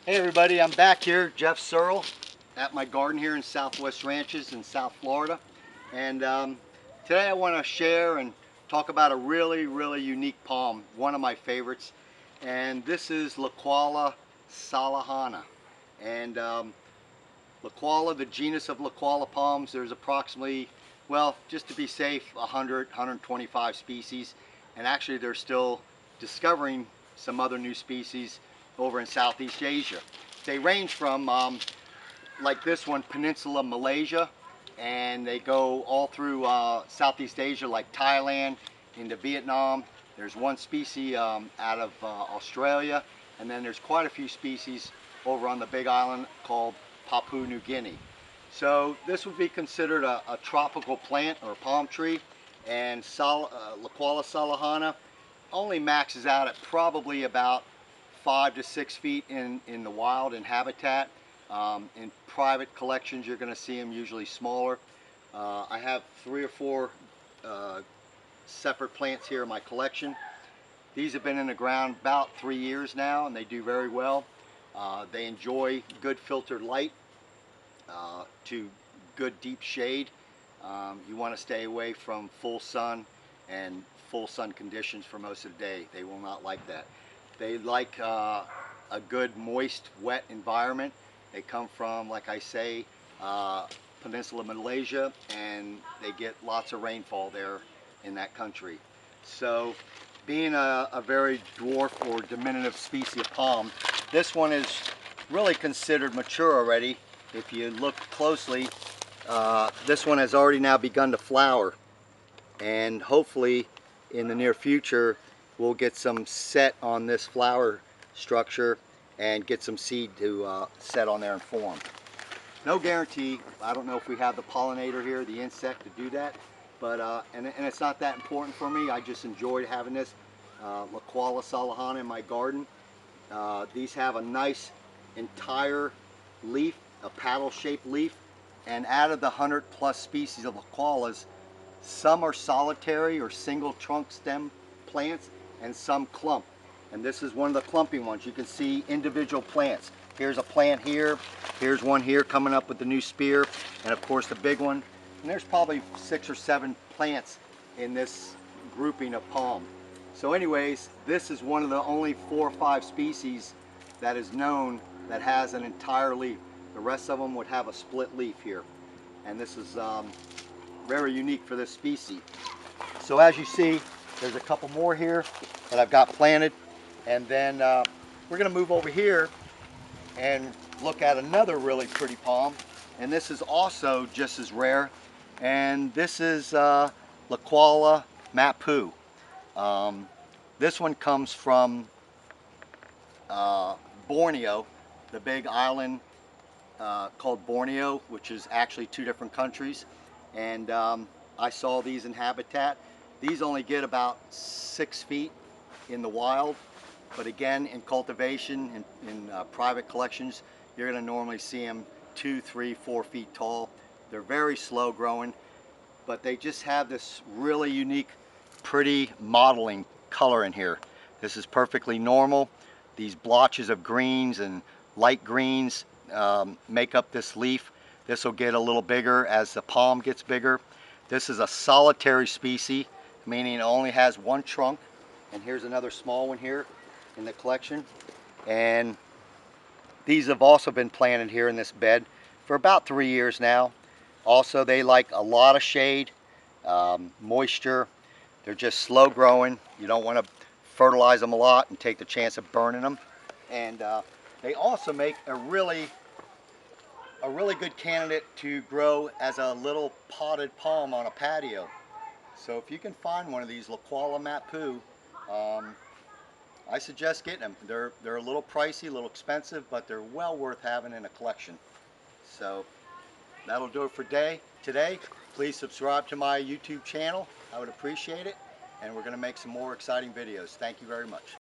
Hey everybody, I'm back here, Jeff Searle, at my garden here in Southwest Ranches in South Florida. And today I want to share and talk about a really unique palm, one of my favorites. And this is Licuala Sallehana. And Licuala, the genus of Licuala palms, there's approximately, well, just to be safe, 125 species. And actually they're still discovering some other new species over in Southeast Asia. They range from, like this one, Peninsula Malaysia, and they go all through Southeast Asia, like Thailand, into Vietnam. There's one species out of Australia, and then there's quite a few species over on the big island called Papua New Guinea. So this would be considered a tropical plant or palm tree, and Licuala Sallehana only maxes out at probably about 5 to 6 feet in the wild in habitat. In private collections you're going to see them usually smaller. I have 3 or 4 separate plants here in my collection. These have been in the ground about 3 years now, and they do very well. They enjoy good filtered light to good deep shade. You want to stay away from full sun and full sun conditions for most of the day. They will not like that. They like a good moist, wet environment. They come from, like I say, Peninsula Malaysia, and they get lots of rainfall there in that country. So being a very dwarf or diminutive species of palm, this one is really considered mature already. If you look closely, this one has already now begun to flower, and hopefully in the near future we'll get some set on this flower structure and get some seed to set on there and form. No guarantee. I don't know if we have the pollinator here, the insect, to do that, but and it's not that important for me. I just enjoyed having this Licuala Sallehana in my garden. These have a nice entire leaf, a paddle-shaped leaf, and out of the 100+ species of Licualas, some are solitary or single trunk stem plants, and some clump. And this is one of the clumping ones. You can see individual plants. Here's a plant here, here's one here coming up with the new spear, and of course the big one. And there's probably 6 or 7 plants in this grouping of palm. So anyways, this is one of the only 4 or 5 species that is known that has an entire leaf. The rest of them would have a split leaf here. And this is very unique for this species. So as you see, there's a couple more here that I've got planted, and then we're going to move over here and look at another really pretty palm, and this is also just as rare, and this is Licuala Mapu. This one comes from Borneo, the big island called Borneo, which is actually 2 different countries, and I saw these in habitat. These only get about 6 feet in the wild, but again, in cultivation, in private collections, you're going to normally see them 2, 3, 4 feet tall. They're very slow growing, but they just have this really unique, pretty modeling color in here. This is perfectly normal. These blotches of greens and light greens make up this leaf. This will get a little bigger as the palm gets bigger. This is a solitary species, meaning it only has 1 trunk, and here's another small one here in the collection. And these have also been planted here in this bed for about 3 years now. Also, they like a lot of shade, moisture. They're just slow growing. You don't want to fertilize them a lot and take the chance of burning them. And they also make a really good candidate to grow as a little potted palm on a patio. So if you can find one of these Licuala Mapu, I suggest getting them. They're a little pricey, a little expensive, but they're well worth having in a collection. So that'll do it for today. Please subscribe to my YouTube channel. I would appreciate it. And we're going to make some more exciting videos. Thank you very much.